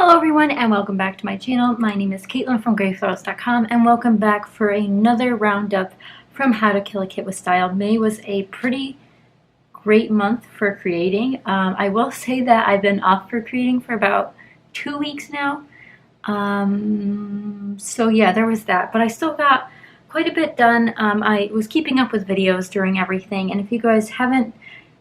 Hello everyone and welcome back to my channel. My name is Caitlin from Florals.com and welcome back for another roundup from How to Kill a Kit with Style. May was a pretty great month for creating. I will say that I've been off for creating for about 2 weeks now. So yeah, there was that, but I still got quite a bit done. I was keeping up with videos during everything, and if you guys haven't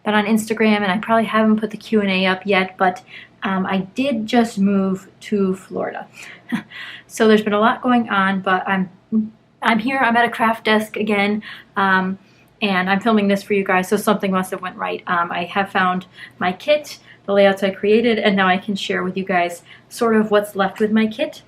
been on Instagram, and I probably haven't put the Q&A up yet, but I did just move to Florida. So there's been a lot going on, but I'm here, I'm at a craft desk again, and I'm filming this for you guys, so something must have went right. I have found my kit, the layouts I created, and now I can share with you guys sort of what's left with my kit.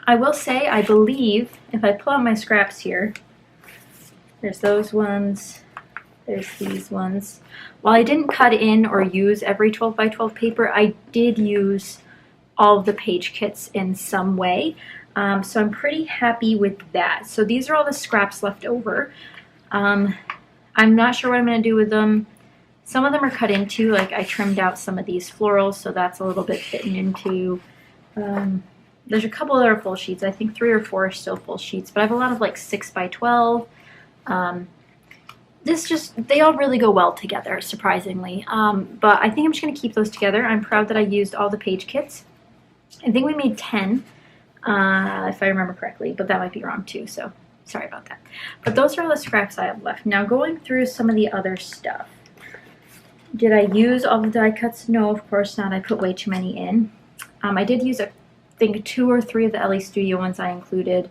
I will say, I believe, if I pull out my scraps here, there's those ones, there's these ones. While I didn't cut in or use every 12 by 12 paper, I did use all of the page kits in some way. So I'm pretty happy with that. So these are all the scraps left over. I'm not sure what I'm going to do with them. Some of them are cut into, like I trimmed out some of these florals, so that's a little bit fitting into. There's a couple that are full sheets. I think 3 or 4 are still full sheets, but I have a lot of like 6 by 12. They all really go well together, surprisingly. But I think I'm just going to keep those together. I'm proud that I used all the page kits. I think we made 10, if I remember correctly, but that might be wrong too, so sorry about that. But those are all the scraps I have left. Now going through some of the other stuff. Did I use all the die cuts? No, of course not. I put way too many in. I did use, I think, 2 or 3 of the LA Studio ones I included.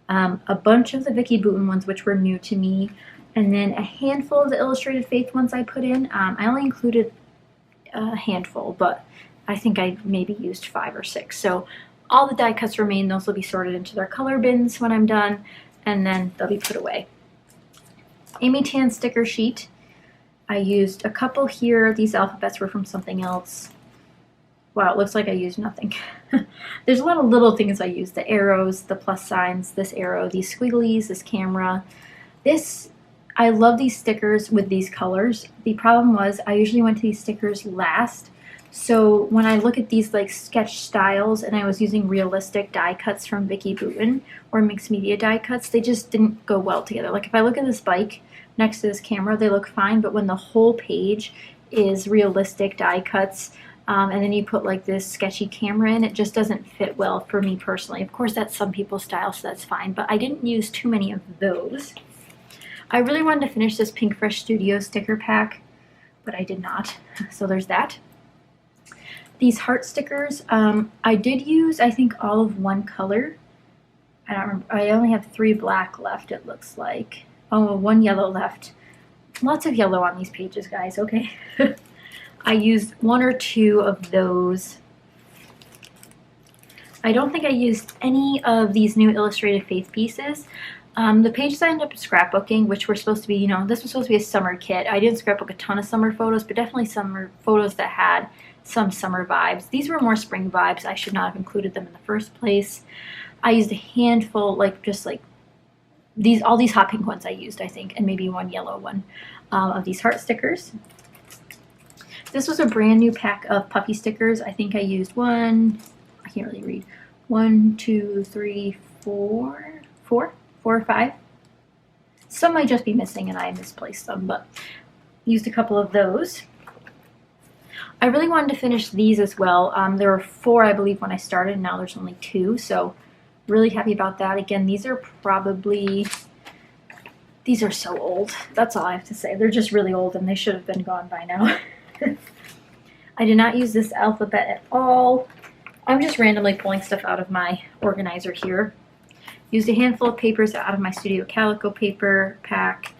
A bunch of the Vicky Boutin ones, which were new to me. And then a handful of the Illustrated Faith ones I put in. I only included a handful, but I think I maybe used 5 or 6. So all the die cuts remain. Those will be sorted into their color bins when I'm done, and then they'll be put away. Amy Tan sticker sheet. I used a couple here. These alphabets were from something else. Wow, it looks like I used nothing. There's a lot of little things I used. The arrows, the plus signs, this arrow, these squigglies, this camera. I love these stickers with these colors. The problem was I usually went to these stickers last. So when I look at these like sketch styles and I was using realistic die cuts from Vicky Boutin or mixed media die cuts, they just didn't go well together. Like if I look at this bike next to this camera, they look fine, but when the whole page is realistic die cuts, and then you put like this sketchy camera in, it just doesn't fit well for me personally. Of course, that's some people's style, so that's fine, but I didn't use too many of those. I really wanted to finish this Pink Fresh Studio sticker pack, but I did not, so there's that. These heart stickers, I did use, I think, all of one color. I don't remember, I only have 3 black left, it looks like. Oh, 1 yellow left. Lots of yellow on these pages, guys, okay. I used 1 or 2 of those. I don't think I used any of these new Illustrated Faith pieces. The pages I ended up scrapbooking, which were supposed to be, this was supposed to be a summer kit. I didn't scrapbook a ton of summer photos, but definitely summer photos that had some summer vibes. These were more spring vibes. I should not have included them in the first place. I used a handful, all these hot pink ones I used, I think, and maybe 1 yellow one of these heart stickers. This was a brand new pack of puffy stickers. I think I used 1, I can't really read, 1, 2, 3, 4 or 5. Some might just be missing and I misplaced them, but used a couple of those. I really wanted to finish these as well. There were 4, I believe, when I started, and now there's only 2, so really happy about that. Again, these are so old. That's all I have to say. They're just really old and they should have been gone by now. I did not use this alphabet at all. I'm just randomly pulling stuff out of my organizer here. Used a handful of papers out of my Studio Calico paper pack.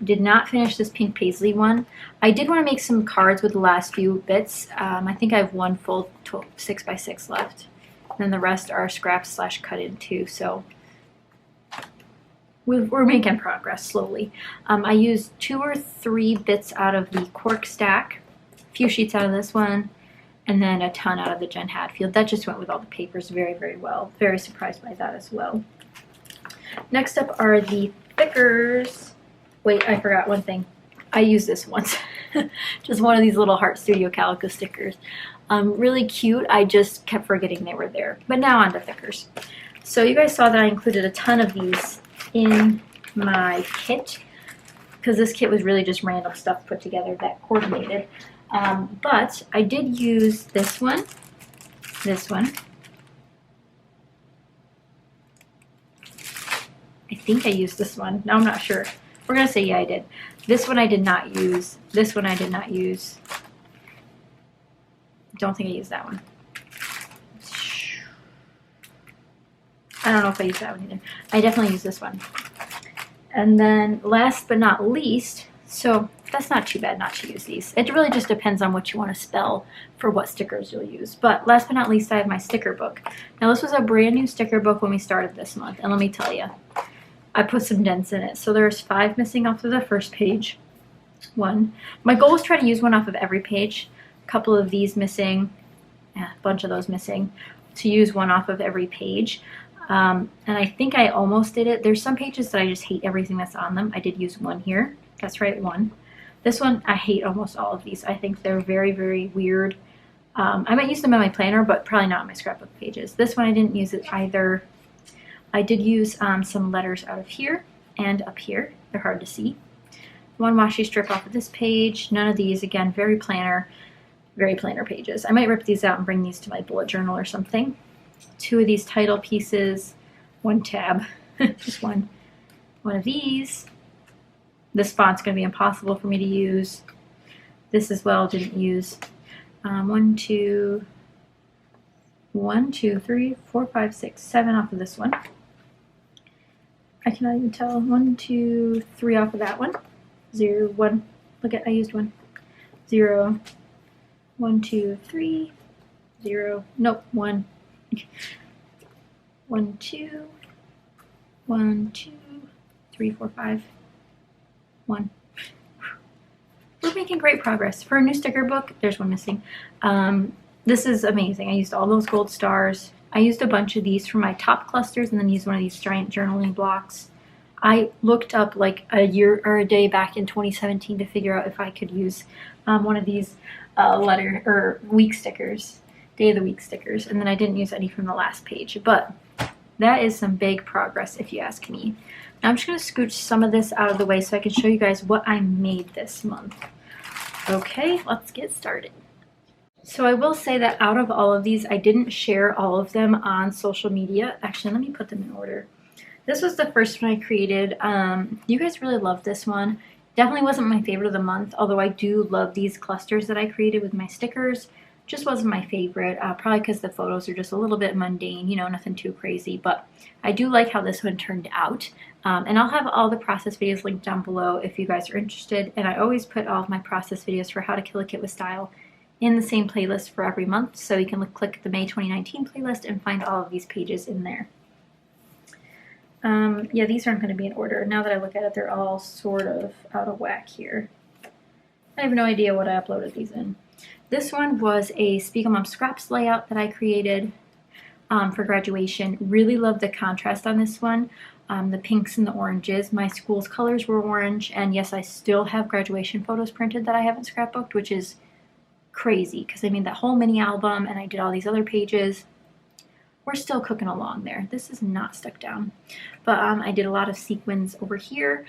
Did not finish this pink paisley one. I did want to make some cards with the last few bits. I think I have 1 full 6 by 6 left. And then the rest are scraps / cut into, so we're making progress slowly. I used 2 or 3 bits out of the cork stack, a few sheets out of this one, and then a ton out of the Jen Hadfield. That just went with all the papers very, very well. Very surprised by that as well. Next up are the thickers. Wait, I forgot one thing. I used this once. Just one of these little Heart Studio Calico stickers. Really cute. I just kept forgetting they were there. But now on to thickers. So you guys saw that I included a ton of these in my kit, because this kit was really just random stuff put together that coordinated. But I did use this one. I think I used this one. No, I'm not sure. We're going to say yeah, I did. This one I did not use. This one I did not use. Don't think I used that one. I don't know if I used that one either. I definitely used this one. And then last but not least, so that's not too bad not to use these. It really just depends on what you want to spell for what stickers you'll use. But last but not least, I have my sticker book. Now this was a brand new sticker book when we started this month. And let me tell you, I put some dents in it. So there's 5 missing off of the first page. 1. My goal was to try to use one off of every page. A couple of these missing, a bunch of those missing, to use one off of every page. And I think I almost did it. There's some pages that I just hate everything that's on them. I did use 1 here. That's right, 1. This one, I hate almost all of these. I think they're very, very weird. I might use them in my planner, but probably not on my scrapbook pages. This one, I didn't use it either. I did use some letters out of here and up here. They're hard to see. 1 washi strip off of this page. None of these, again, very planner pages. I might rip these out and bring these to my bullet journal or something. 2 of these title pieces, 1 tab, just one of these. This font's going to be impossible for me to use. This as well, didn't use. 1, 2, 3, 4, 5, 6, 7 off of this one. I cannot even tell. 1, 2, 3 off of that one. 0, 1. Look at, I used 1. 0, 1, 2, 3, 0. Nope, 1. 1, 2, 1, 2, 3, 4, 5, 1. We're making great progress. For a new sticker book, there's 1 missing. This is amazing. I used all those gold stars. I used a bunch of these for my top clusters and then used one of these giant journaling blocks. I looked up like a year or a day back in 2017 to figure out if I could use one of these letter or week stickers. Day of the week stickers, and then I didn't use any from the last page, but that is some big progress if you ask me. Now I'm just going to scooch some of this out of the way so I can show you guys what I made this month. Okay, let's get started. So I will say that out of all of these, I didn't share all of them on social media. Actually, let me put them in order. This was the first one I created. You guys really loved this one. Definitely wasn't my favorite of the month, although I do love these clusters that I created with my stickers. Just wasn't my favorite, probably because the photos are just a little bit mundane, you know, nothing too crazy, but I do like how this one turned out. And I'll have all the process videos linked down below if you guys are interested, and I always put all of my process videos for how to kill a kit with style in the same playlist for every month, so you can click the May 2019 playlist and find all of these pages in there. Yeah, these aren't going to be in order. Now that I look at it, they're all sort of out of whack here. I have no idea what I uploaded these in. This one was a Spiegel Mom Scraps layout that I created for graduation. Really love the contrast on this one. The pinks and the oranges. My school's colors were orange, and yes, I still have graduation photos printed that I haven't scrapbooked, which is crazy because I made that whole mini album and I did all these other pages. We're still cooking along there. This is not stuck down. But I did a lot of sequins over here.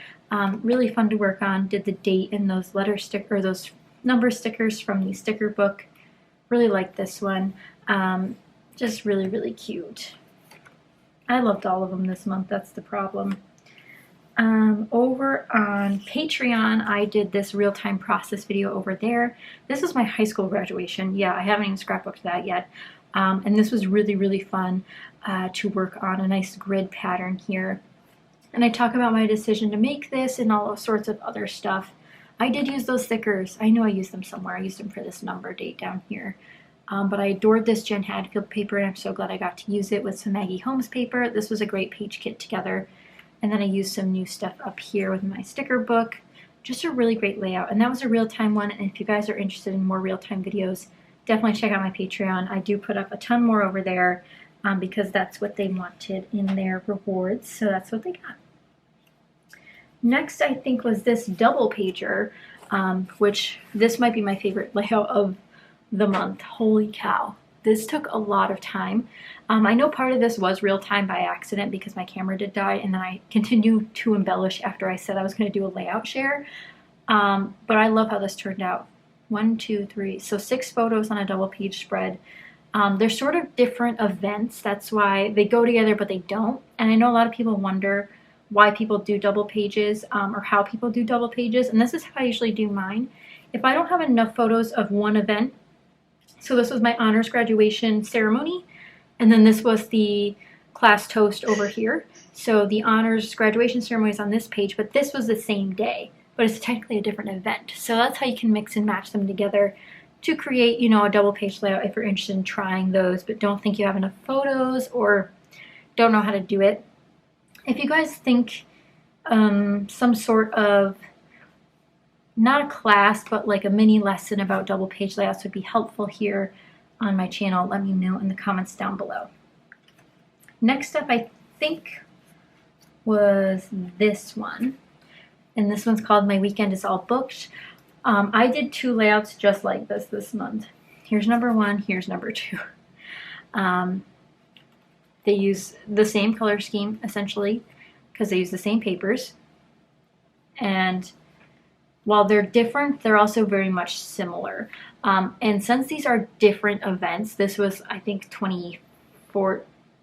Really fun to work on. Did the date and those those number stickers from the sticker book. Really like this one. Just really, really cute. I loved all of them this month. That's the problem. Over on Patreon, I did this real-time process video over there. This was my high school graduation. Yeah, I haven't even scrapbooked that yet. And this was really, really fun to work on a nice grid pattern here. And I talk about my decision to make this and all sorts of other stuff. I did use those stickers. I know I used them somewhere. I used them for this number date down here. But I adored this Jen Hadfield paper, and I'm so glad I got to use it with some Maggie Holmes paper. This was a great page kit together. And then I used some new stuff up here with my sticker book. Just a really great layout. And that was a real-time one. And if you guys are interested in more real-time videos, definitely check out my Patreon. I do put up a ton more over there because that's what they wanted in their rewards. So that's what they got. Next, I think, was this double pager. which this might be my favorite layout of the month. Holy cow. This took a lot of time. I know part of this was real time by accident because my camera did die, and then I continued to embellish after I said I was going to do a layout share. But I love how this turned out. 1, 2, 3. So 6 photos on a double page spread. They're sort of different events. That's why they go together, but they don't. And I know a lot of people wonder why people do double pages or how people do double pages. And this is how I usually do mine. If I don't have enough photos of one event, so this was my honors graduation ceremony, and then this was the class toast over here. So the honors graduation ceremony is on this page, but this was the same day, but it's technically a different event. So that's how you can mix and match them together to create, you know, a double page layout if you're interested in trying those, but don't think you have enough photos or don't know how to do it. If you guys think some sort of, not a class, but like a mini lesson about double page layouts would be helpful here on my channel, let me know in the comments down below. Next up, I think, was this one. And this one's called My Weekend is All Booked. I did 2 layouts just like this month. Here's number 1, here's number 2. They use the same color scheme, essentially, because they use the same papers. And while they're different, they're also very much similar. And since these are different events, this was, I think,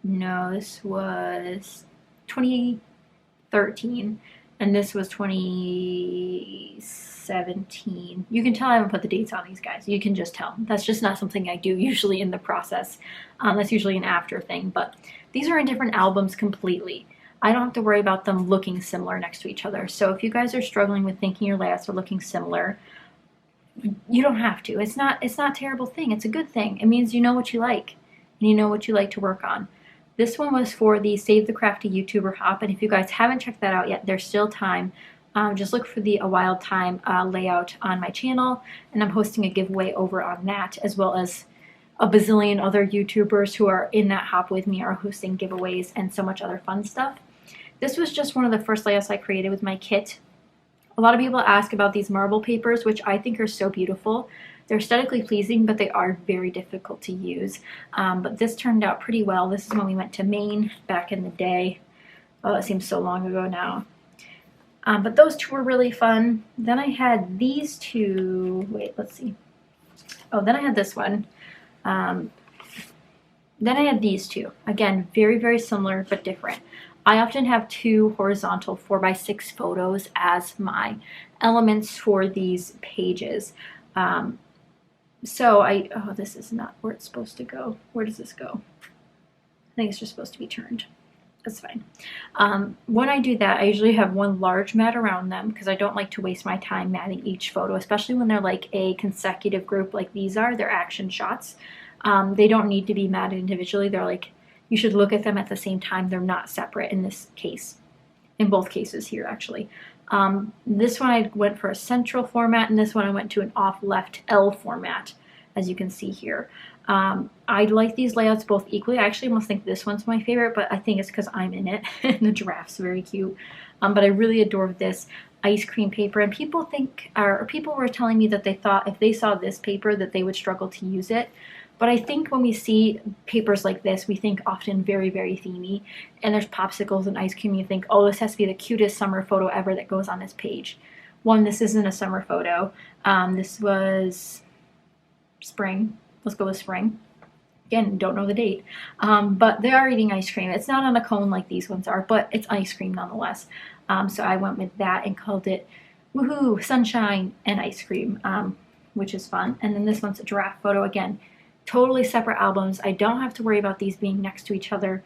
this was 2013, and this was 2017. You can tell I haven't put the dates on these guys. You can just tell. That's just not something I do usually in the process. That's usually an after thing, but these are in different albums completely. I don't have to worry about them looking similar next to each other. So if you guys are struggling with thinking your layouts are looking similar, you don't have to. It's not a terrible thing. It's a good thing. It means you know what you like, and you know what you like to work on. This one was for the Save the Crafty YouTuber Hop, and if you guys haven't checked that out yet, there's still time. Just look for the A Wild Time layout on my channel, and I'm hosting a giveaway over on that, as well as a bazillion other YouTubers who are in that hop with me are hosting giveaways and so much other fun stuff. This was just one of the first layouts I created with my kit. A lot of people ask about these marble papers, which I think are so beautiful. They're aesthetically pleasing, but they are very difficult to use. But this turned out pretty well. This is when we went to Maine back in the day. Oh, it seems so long ago now. But those 2 were really fun. Then I had these 2. Wait, let's see. Oh, then I had this one. Then I had these 2. Again, very, very similar, but different. I often have 2 horizontal 4x6 photos as my elements for these pages. Oh, this is not where it's supposed to go. Where does this go? I think it's just supposed to be turned. That's fine. When I do that, I usually have 1 large mat around them because I don't like to waste my time matting each photo, especially when they're like a consecutive group like these are. They're action shots. They don't need to be matted individually. They're like, you should look at them at the same time. They're not separate in this case. In both cases here, actually. This one I went for a central format, and this one I went to an off-left L format, as you can see here. I like these layouts both equally. I actually almost think this one's my favorite, but I think it's because I'm in it, and the giraffe's very cute. But I really adore this ice cream paper, and people were telling me that they thought if they saw this paper that they would struggle to use it. But I think when we see papers like this, we think often very, very themey. And there's popsicles and ice cream, and you think, oh, this has to be the cutest summer photo ever that goes on this page. One, this isn't a summer photo. This was spring. Let's go with spring. Again, don't know the date. But they are eating ice cream. It's not on a cone like these ones are, but it's ice cream nonetheless. So I went with that and called it Woohoo, Sunshine and Ice Cream, which is fun. And then this one's a giraffe photo again. Totally separate albums. I don't have to worry about these being next to each other,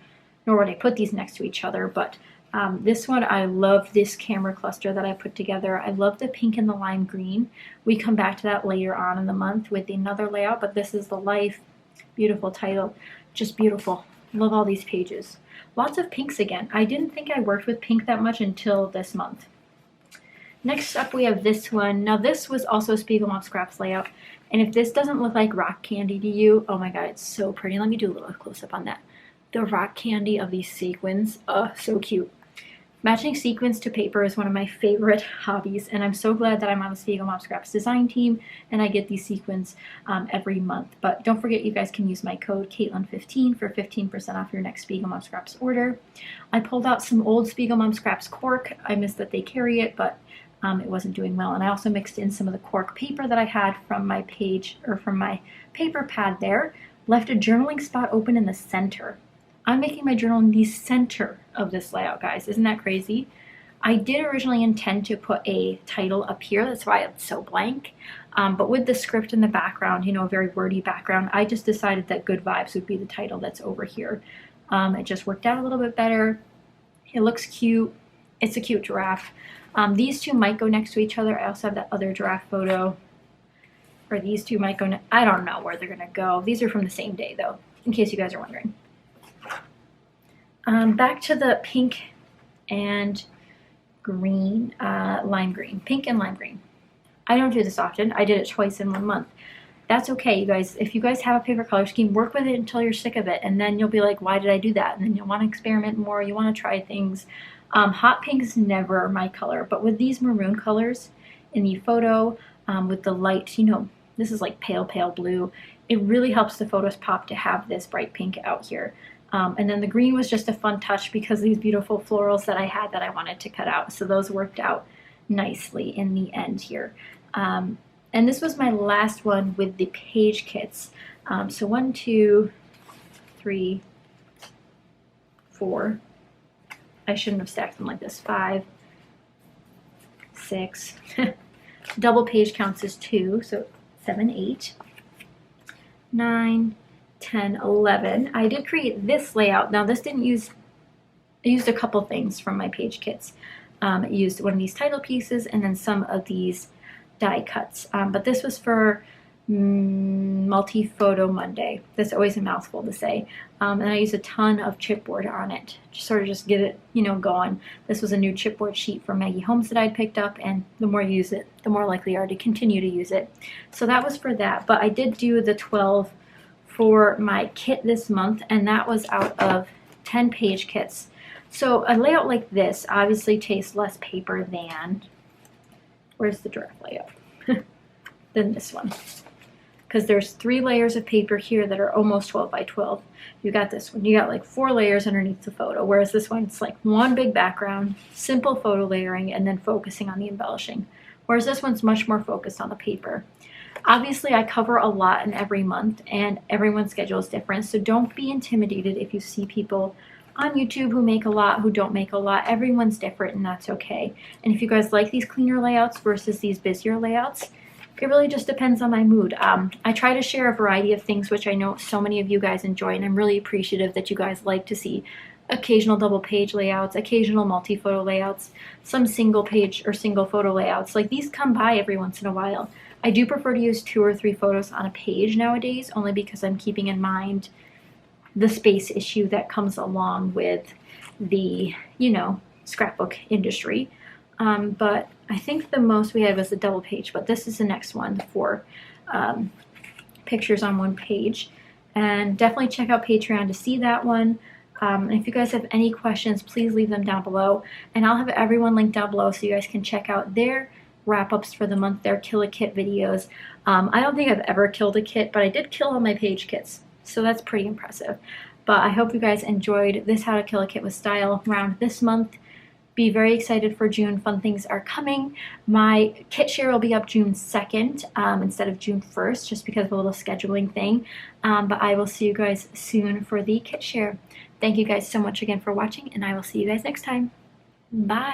nor would I put these next to each other, but this one, I love this camera cluster that I put together. I love the pink and the lime green. We come back to that later on in the month with another layout, but this is the Life. Beautiful title. Just beautiful. Love all these pages. Lots of pinks again. I didn't think I worked with pink that much until this month. Next up we have this one. Now this was also a Spiegelmom Scraps layout. And if this doesn't look like rock candy to you, oh my god, it's so pretty. Let me do a little close up on that. The rock candy of these sequins, oh, so cute. Matching sequins to paper is one of my favorite hobbies, and I'm so glad that I'm on the Spiegel Mom Scraps design team and I get these sequins every month. But don't forget, you guys can use my code Caitlin15 for 15% off your next Spiegel Mom Scraps order. I pulled out some old Spiegel Mom Scraps cork. I missed that they carry it, but it wasn't doing well. And I also mixed in some of the cork paper that I had from my page, or from my paper pad there. Left a journaling spot open in the center. I'm making my journal in the center of this layout, guys. Isn't that crazy? I did originally intend to put a title up here. That's why it's so blank. But with the script in the background, you know, a very wordy background, I just decided that Good Vibes would be the title that's over here. It just worked out a little bit better. It looks cute. It's a cute giraffe. These two might go next to each other. I also have that other giraffe photo. Or these two might go, I don't know where they're going to go. These are from the same day, though, in case you guys are wondering. Back to the pink and green, lime green. Pink and lime green. I don't do this often. I did it twice in 1 month. That's okay, you guys. If you guys have a favorite color scheme, work with it until you're sick of it. And then you'll be like, why did I do that? And then you'll want to experiment more. You want to try things. Hot pink is never my color. But with these maroon colors in the photo, with the light, you know, this is like pale, pale blue. It really helps the photos pop to have this bright pink out here. And then the green was just a fun touch because these beautiful florals that I had that I wanted to cut out. So those worked out nicely in the end here. And this was my last one with the page kits. So 1, 2, 3, 4. I shouldn't have stacked them like this. 5, 6. Double page counts as 2, so 7, 8, 9, 10, 11. I did create this layout. Now this didn't use, I used a couple things from my page kits. I used one of these title pieces and then some of these die cuts. But this was for Multi-Photo Monday. That's always a mouthful to say. And I used a ton of chipboard on it to sort of just get it, you know, going. This was a new chipboard sheet from Maggie Holmes that I'd picked up, and the more you use it, the more likely you are to continue to use it. So that was for that. But I did do the 12 for my kit this month, and that was out of 10 page kits. So a layout like this obviously takes less paper than, where's the giraffe layout? Than this one. Because there's 3 layers of paper here that are almost 12 by 12. You got this one. You got like 4 layers underneath the photo, whereas this one, it's like one big background, simple photo layering, and then focusing on the embellishing. Whereas this one's much more focused on the paper. Obviously, I cover a lot in every month, and everyone's schedule is different, so don't be intimidated if you see people on YouTube who make a lot, who don't make a lot. Everyone's different, and that's okay. And if you guys like these cleaner layouts versus these busier layouts, it really just depends on my mood. I try to share a variety of things, which I know so many of you guys enjoy, and I'm really appreciative that you guys like to see occasional double page layouts, occasional multi-photo layouts, some single page or single photo layouts. Like these come by every once in a while. I do prefer to use 2 or 3 photos on a page nowadays, only because I'm keeping in mind the space issue that comes along with the, you know, scrapbook industry. But I think the most we had was the double page, but this is the next one for pictures on one page. And definitely check out Patreon to see that one. And if you guys have any questions, please leave them down below. And I'll have everyone linked down below so you guys can check out their wrap-ups for the month, their kill a kit videos. I don't think I've ever killed a kit, but I did kill all my page kits, so that's pretty impressive. But I hope you guys enjoyed this How to Kill a Kit with Style round this month. Be very excited for June. Fun things are coming. My kit share will be up June 2nd instead of June 1st, just because of a little scheduling thing. But I will see you guys soon for the kit share. Thank you guys so much again for watching, and I will see you guys next time. Bye.